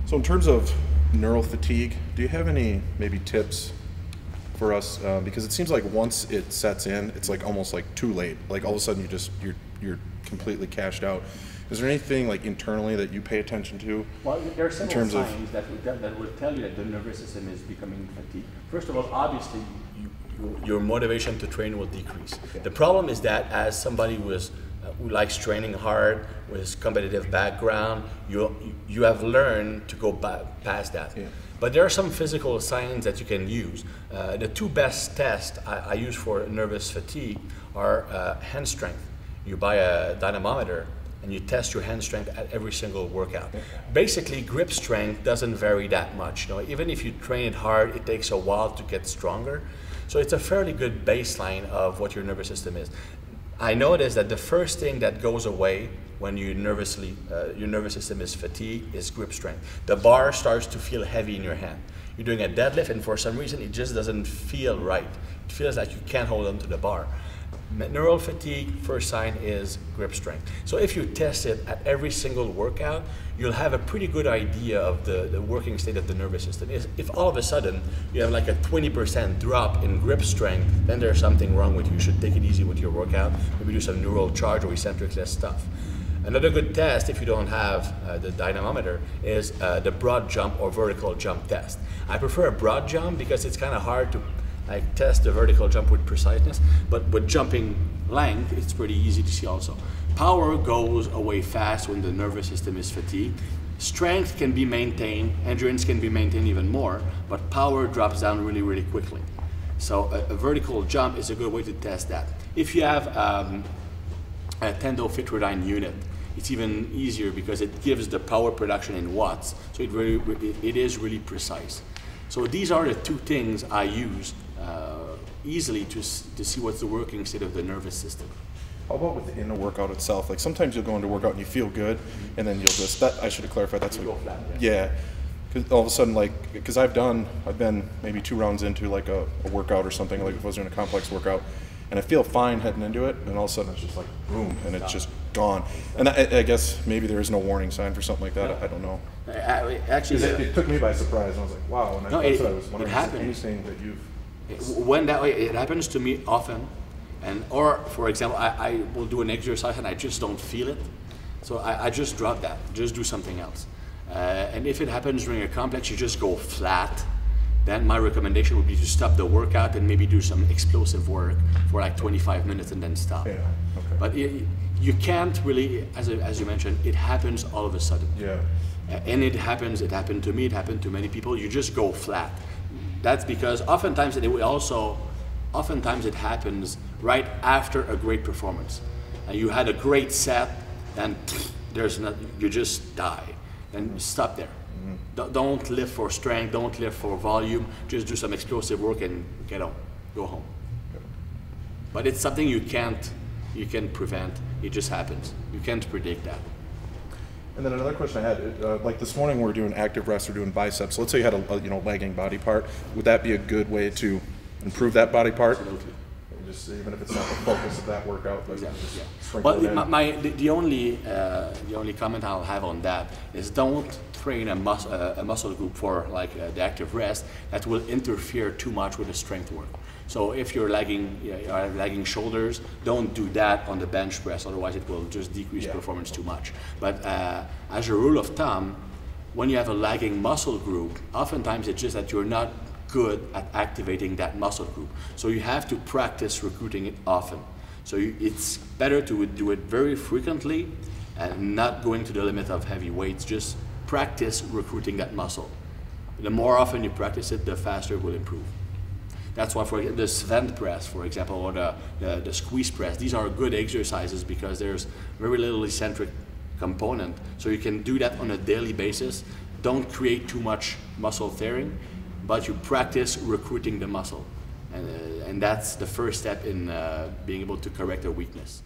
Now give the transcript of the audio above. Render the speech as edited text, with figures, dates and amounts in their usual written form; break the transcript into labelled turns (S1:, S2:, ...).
S1: So in terms of neural fatigue, do you have any maybe tips for us? Because it seems like once it sets in, it's like almost like too late. Like all of a sudden you're completely cashed out. Is there anything like internally that you pay attention to?
S2: Well, there are several signs that would tell you that the nervous system is becoming fatigued. First of all, obviously, your motivation to train will decrease. Okay. The problem is that as somebody who likes training hard, with competitive background, you have learned to go past that. Yeah. But there are some physical signs that you can use. The two best tests I use for nervous fatigue are hand strength. You buy a dynamometer and you test your hand strength at every single workout. Okay. Basically, grip strength doesn't vary that much. You know, even if you train it hard, it takes a while to get stronger. So it's a fairly good baseline of what your nervous system is. I noticed that the first thing that goes away when your nervous system is fatigued is grip strength. The bar starts to feel heavy in your hand. You're doing a deadlift and for some reason it just doesn't feel right. It feels like you can't hold on to the bar. Neural fatigue, first sign is grip strength. So if you test it at every single workout, you'll have a pretty good idea of the working state of the nervous system. If all of a sudden you have like a 20% drop in grip strength, then there's something wrong with you. You should take it easy with your workout, maybe do some neural charge or eccentric less stuff. Another good test, if you don't have the dynamometer, is the broad jump or vertical jump test. I prefer a broad jump because it's kind of hard to test the vertical jump with preciseness, but with jumping length, it's pretty easy to see also. Power goes away fast when the nervous system is fatigued. Strength can be maintained, endurance can be maintained even more, but power drops down really, really quickly. So a vertical jump is a good way to test that. If you have a tendofitridine unit, it's even easier because it gives the power production in watts, so it is really precise. So these are the two things I use easily to see what's the working state of the nervous system.
S1: How about within a workout itself? Like sometimes you'll go into a workout and you feel good, and then you'll just, I should have clarified, that's what, flat, yeah. Because all of a sudden, like, because I've been maybe 2 rounds into like a workout or something, like if I was doing a complex workout, and I feel fine heading into it, and all of a sudden it's just like boom, and it's just gone. And I guess maybe there is no warning sign for something like that. Yeah. I don't know.
S2: Actually,
S1: it took me by surprise, and I was like, wow. And
S2: no,
S1: I was wondering,
S2: it happens.
S1: Anything that you've
S2: when that way, it happens to me often, or for example, I will do an exercise and I just don't feel it, so I just drop that, just do something else. And if it happens during a complex, you just go flat. Then my recommendation would be to stop the workout and maybe do some explosive work for like 25 minutes and then stop.
S1: Yeah. Okay.
S2: But you can't really, as you mentioned, it happens all of a sudden.
S1: Yeah.
S2: And it happened to me, it happened to many people. You just go flat. That's because oftentimes it happens right after a great performance. You had a great set, and you just die. And stop there. Mm-hmm. Don't live for strength, don't live for volume, just do some explosive work and go home. Okay. But it's something you can prevent, it just happens. You can't predict that.
S1: And then another question I had, like this morning we're doing active rests, we're doing biceps. Let's say you had a lagging body part. Would that be a good way to improve that body part?
S2: Absolutely.
S1: Just even if it's not the focus of that workout, but
S2: exactly.
S1: just
S2: sprinkle it in. The only comment I'll have on that is don't train a muscle group for like the active rest that will interfere too much with the strength work. So if you're lagging shoulders, don't do that on the bench press, otherwise it will just decrease performance too much. But as a rule of thumb, when you have a lagging muscle group, oftentimes it's just that you're not good at activating that muscle group. So you have to practice recruiting it often. So it's better to do it very frequently and not going to the limit of heavy weights, just practice recruiting that muscle. The more often you practice it, the faster it will improve. That's why for the Sven press, for example, or the squeeze press, these are good exercises because there's very little eccentric component. So you can do that on a daily basis. Don't create too much muscle tearing, but you practice recruiting the muscle. And that's the first step in being able to correct a weakness.